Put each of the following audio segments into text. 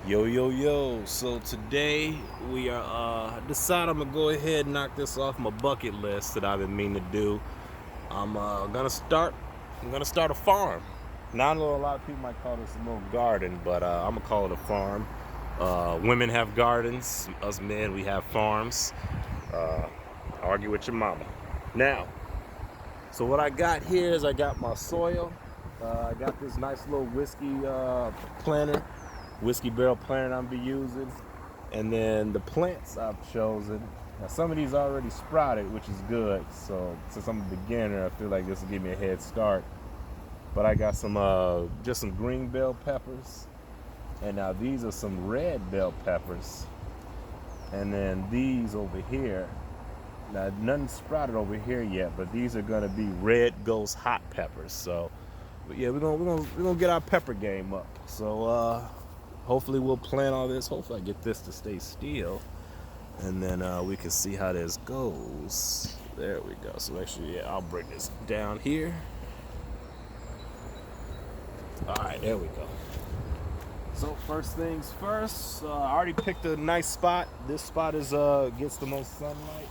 Yo, yo, yo. So today we are decided I'm gonna go ahead and knock this off my bucket list that I've been meaning to do. I'm gonna start a farm. Now I know a lot of people might call this a little garden, but I'm gonna call it a farm. Women have gardens, us men we have farms. Uh, Argue with your mama. Now, so what I got here is I got my soil. I got this nice little planter, whiskey barrel planter I'm be using, and then the plants I've chosen. Now some of these already sprouted, which is good. So since I'm a beginner, I feel like this will give me a head start. But I got some just some green bell peppers, and now these are some red bell peppers, and then these over here. Now, nothing sprouted over here yet, but these are gonna be red ghost hot peppers. So, but yeah, we're gonna get our pepper game up. So, hopefully we'll plant all this. Hopefully I get this to stay still, and then we can see how this goes. There we go. So actually, yeah, I'll bring this down here. All right, there we go. So first things first, I already picked a nice spot. This spot is gets the most sunlight.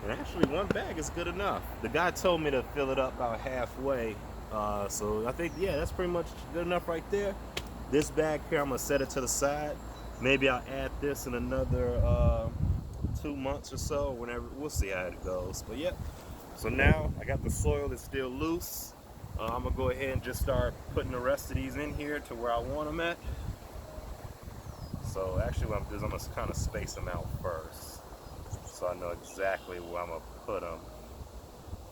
And actually, one bag is good enough. The guy told me to fill it up about halfway. So I think, yeah, that's pretty much good enough right there. This bag here, I'm going to set it to the side. Maybe I'll add this in another 2 months or so, whenever. We'll see how it goes. But yeah, so now I got the soil that's still loose. I'm going to go ahead and just start putting the rest of these in here to where I want them at. So actually what I'm going to do is I'm going to kind of space them out first, so I know exactly where I'm gonna put them.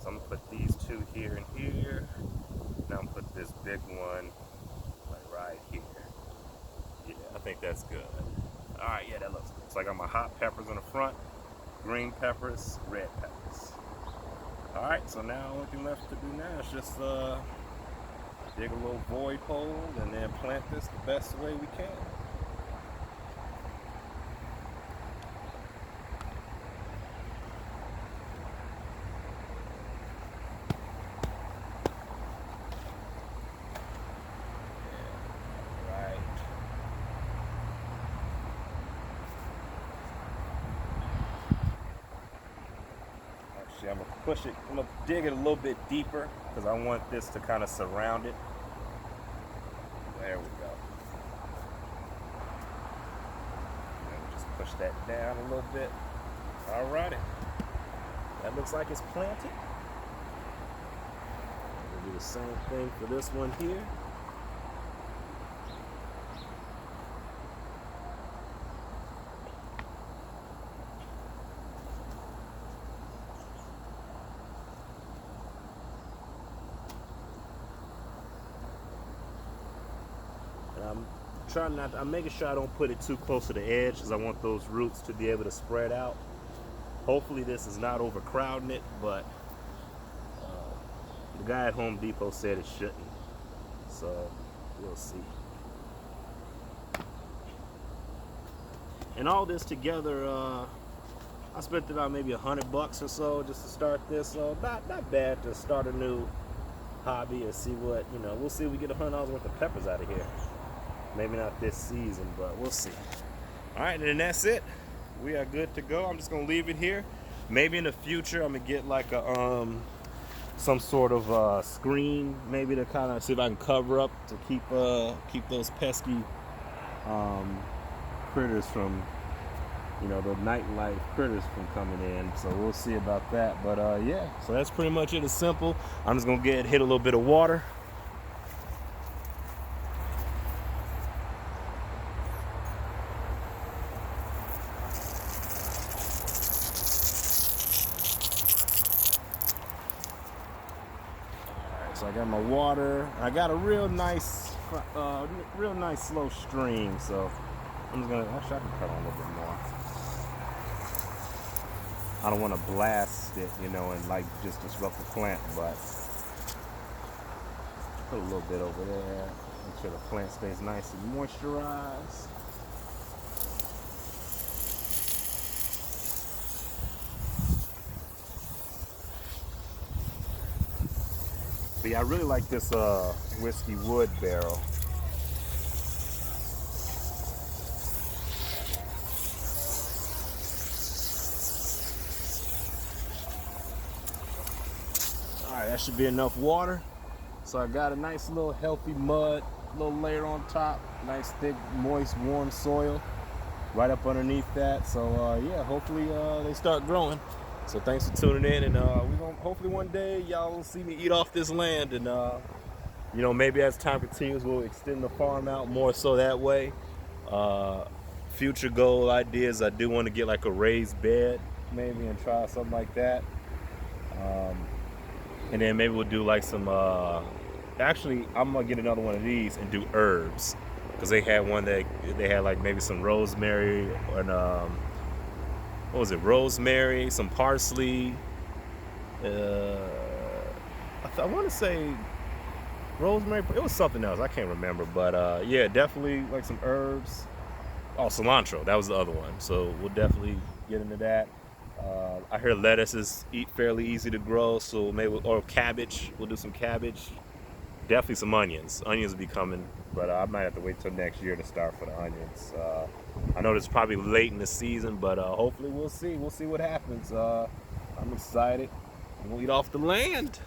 So I'm gonna put these two here and here. Now I'm gonna put this big one like right here. Yeah, I think that's good. All right, yeah, that looks good. So I got my hot peppers in the front, green peppers, red peppers. All right, so now the only thing left to do now is just dig a little void hole and then plant this the best way we can. Actually, I'm gonna push it. I'm gonna dig it a little bit deeper because I want this to kind of surround it. There we go. And just push that down a little bit. Alrighty. That looks like it's planted. We'll do the same thing for this one here. I'm making sure I don't put it too close to the edge because I want those roots to be able to spread out. Hopefully this is not overcrowding it, but the guy at Home Depot said it shouldn't. So we'll see. And all this together, I spent about maybe $100 or so just to start this. So not bad to start a new hobby and see what, we'll see if we get $100 worth of peppers out of here. Maybe not this season, but we'll see. All right, and then that's it. We are good to go. I'm just gonna leave it here. Maybe in the future, I'm gonna get like a some sort of screen, maybe to kind of see if I can cover up to keep those pesky critters from, the nightlife critters from coming in. So we'll see about that. But yeah, so that's pretty much it. It's simple. I'm just gonna hit a little bit of water. So I got my water. I got a real nice slow stream. So I'm just gonna, actually I can cut on a little bit more. I don't want to blast it, you know, and like just disrupt the plant, but put a little bit over there. Make sure the plant stays nice and moisturized. But yeah, I really like this whiskey wood barrel. Alright, that should be enough water. So I got a nice little healthy mud, little layer on top, nice thick, moist, warm soil right up underneath that. So yeah, hopefully they start growing. So thanks for tuning in, and we're gonna hopefully one day y'all will see me eat off this land, and you know, maybe as time continues we'll extend the farm out more so that way. Future goal ideas, I do want to get like a raised bed maybe and try something like that. And then maybe we'll do like some actually I'm gonna get another one of these and do herbs, because they had one that they had like maybe some rosemary and what was it, rosemary, some parsley, I want to say rosemary, it was something else, I can't remember, but yeah, definitely like some herbs. Oh, cilantro, that was the other one, so we'll definitely get into that. I hear lettuce is fairly easy to grow, so maybe, or cabbage, we'll do some cabbage. Definitely some onions. Onions will be coming, but I might have to wait till next year to start for the onions. I know it's probably late in the season, but hopefully we'll see. We'll see what happens. I'm excited. We'll eat off the land.